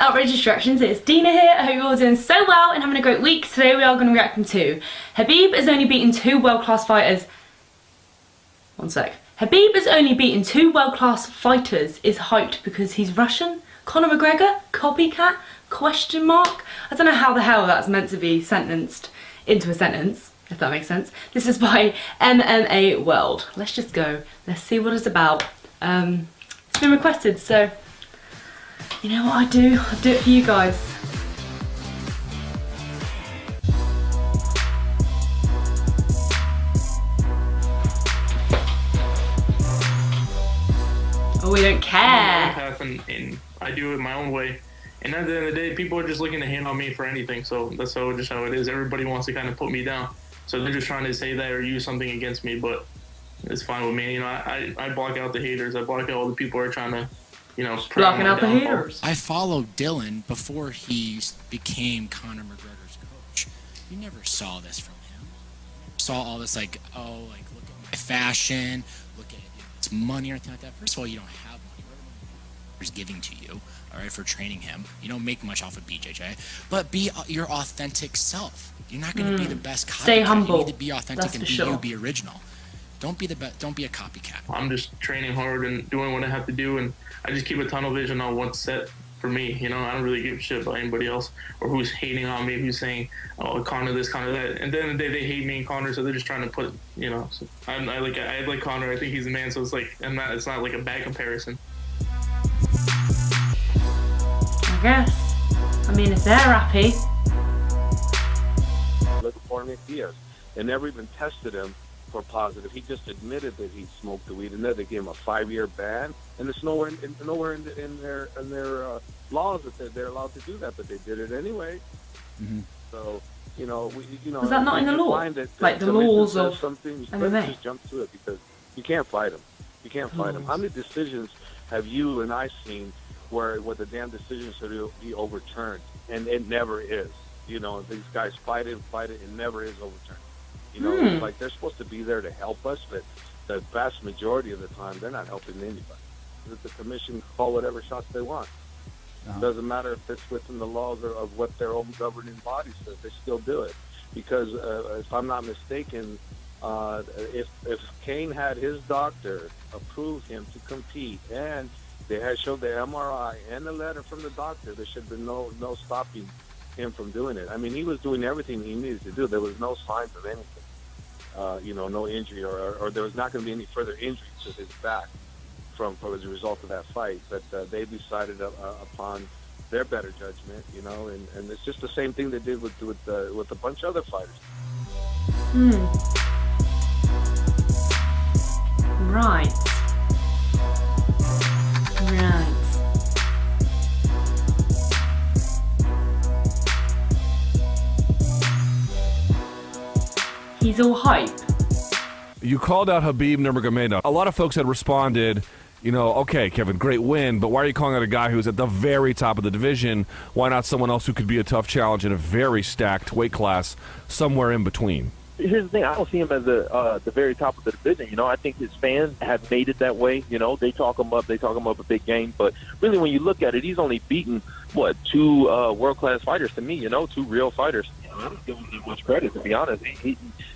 Outrageous Reactions, it's Dina here. I hope you're all doing so well and having a great week. Today we are going to be reacting to Khabib has only beaten two world-class fighters. One sec. Khabib has only beaten two world-class fighters is hyped because he's Russian. Conor McGregor Copycat? Question mark? I don't know how the hell that's meant to be sentenced into a sentence, if that makes sense. This is by MMA World. Let's just go. Let's see what it's about. It's been requested, so you know what I do? I do it for you guys. Oh, we don't care. And I do it my own way. And at the end of the day, people are just looking to hate on me for anything. So that's just how it is. Everybody wants to kind of put me down. So they're just trying to say that or use something against me. But it's fine with me. You know, I block out the haters. I block out all the people who are trying to, you know, blocking out the haters. I followed Dylan before he became Conor McGregor's coach. You never saw this from him. You saw all this like, oh, like look at my fashion, look at it's money or anything like that. First of all, you don't have money. Whatever is giving to you, all right, for training him. You don't make much off of BJJ, but be your authentic self. You're not going to be the best copycat. Stay humble. You need to be authentic and be you, be original. Don't be don't be a copycat. I'm just training hard and doing what I have to do, and I just keep a tunnel vision on what's set for me. You know, I don't really give a shit about anybody else or who's hating on me, who's saying, oh, Conor this, Conor that. And then the day they hate me and Conor, so they're just trying to put, you know. So I like Conor. I think he's a man, so it's like, it's not like a bad comparison. I guess. I mean, if they're happy. Look for Nick Diaz. They never even tested him for positive. He just admitted that he smoked the weed, and then they gave him a 5-year ban. And it's nowhere in their laws that they're allowed to do that, but they did it anyway. Mm-hmm. So you know, is that not in the law? Like the laws of something, MMA? Just jump to it because you can't fight them. You can't fight them. How many decisions have you and I seen where the damn decision should be overturned, and it never is? You know, these guys fight it, and never is overturned. You know, it's like they're supposed to be there to help us, but the vast majority of the time, they're not helping anybody. The commission can call whatever shots they want. It doesn't matter if it's within the laws of what their own governing body says. They still do it. Because if I'm not mistaken, if Kane had his doctor approve him to compete, and they had showed the MRI and the letter from the doctor, there should have been no stopping him from doing it. I mean, he was doing everything he needed to do. There was no signs of anything. You know, no injury, or there was not going to be any further injury to his back as a result of that fight. But they decided upon their better judgment, you know, and it's just the same thing they did with a bunch of other fighters. Right. He's all hype. You called out Khabib Nurmagomedov. A lot of folks had responded, you know, okay, Kevin, great win, but why are you calling out a guy who's at the very top of the division? Why not someone else who could be a tough challenge in a very stacked weight class somewhere in between? Here's the thing, I don't see him as the very top of the division. You know, I think his fans have made it that way. You know, they talk him up a big game, but really when you look at it, he's only beaten, two world-class fighters to me, you know, two real fighters. You know, I don't give him much credit, to be honest.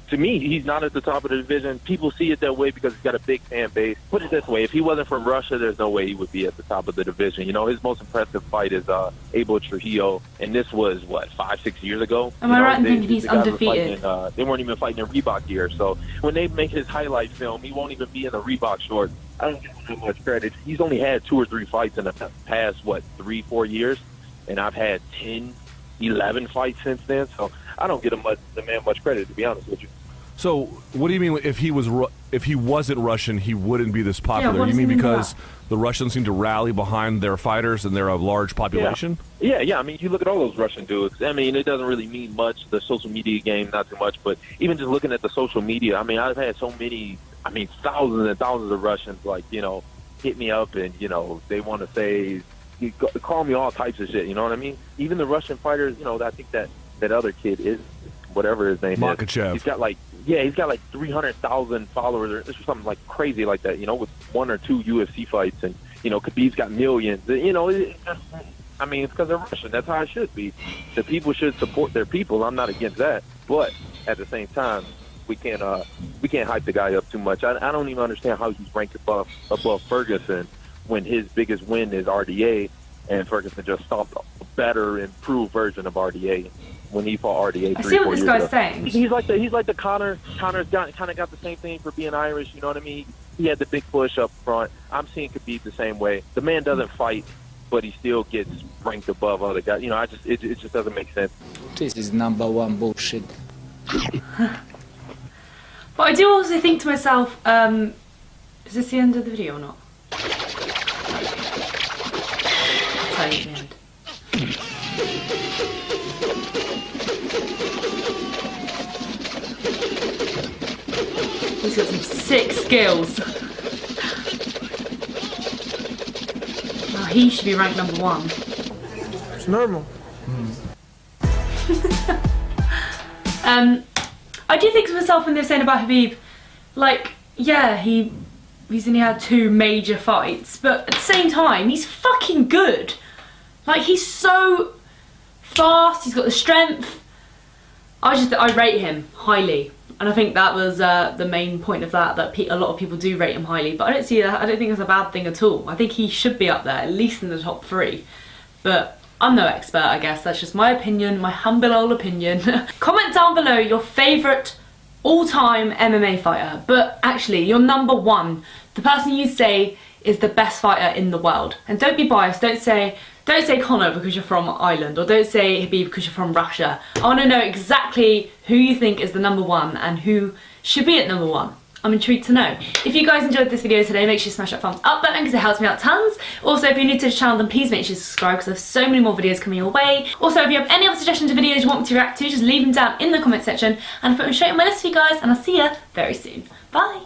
To me, he's not at the top of the division. People see it that way because he's got a big fan base. Put it this way, if he wasn't from Russia, there's no way he would be at the top of the division. You know, his most impressive fight is Abel Trujillo, and this was, 5-6 years ago? Am I right in thinking he's undefeated? They weren't even fighting in Reebok gear, so when they make his highlight film, he won't even be in the Reebok shorts. I don't give him that much credit. He's only had 2 or 3 fights in the past, 3-4 years, and I've had 10, 11 fights since then, so I don't give the man much credit, to be honest with you. So, what do you mean if he wasn't Russian, he wouldn't be this popular? Yeah, you mean because the Russians seem to rally behind their fighters and they're a large population? Yeah. I mean, you look at all those Russian dudes. I mean, it doesn't really mean much. The social media game, not too much. But even just looking at the social media, I mean, I've had so many, thousands and thousands of Russians, hit me up and, they want to say, call me all types of shit, you know what I mean? Even the Russian fighters, I think that other kid is, whatever his name Makhachev. He's got 300,000 followers or something crazy like that, with 1 or 2 UFC fights, and Khabib's got millions. I I mean, it's because they're Russian. That's how it should be. The people should support their people. I'm not against that, but at the same time, we can't hype the guy up too much. I don't even understand how he's ranked above Ferguson when his biggest win is RDA, and Ferguson just stopped a better, improved version of RDA when he fought RDA. I see what this guy's saying. He's like the Conor. Conor's kind of got the same thing for being Irish. You know what I mean? He had the big push up front. I'm seeing Khabib the same way. The man doesn't fight, but he still gets ranked above other guys. You know, it just doesn't make sense. This is number one bullshit. But I do also think to myself, is this the end of the video or not? I'll tell you at the end. He's got some sick skills. Oh, he should be ranked number 1. It's normal. I do think to myself when they're saying about Khabib, like, yeah, he's only had 2 major fights, but at the same time, he's fucking good. Like, he's so fast, he's got the strength. I rate him highly. And I think that was the main point of that a lot of people do rate him highly. But I don't see that. I don't think it's a bad thing at all. I think he should be up there, at least in the top 3. But I'm no expert, I guess. That's just my opinion, my humble old opinion. Comment down below your favourite all-time MMA fighter. But actually, your number 1, the person you say is the best fighter in the world. And don't be biased. Don't say Conor because you're from Ireland, or don't say Khabib because you're from Russia. I want to know exactly who you think is the number 1 and who should be at number 1. I'm intrigued to know. If you guys enjoyed this video today, make sure you smash that thumbs up button because it helps me out tons. Also, if you're new to this channel, then please make sure you subscribe because I have so many more videos coming your way. Also, if you have any other suggestions of videos you want me to react to, just leave them down in the comment section and I'll put them straight on my list for you guys, and I'll see you very soon. Bye!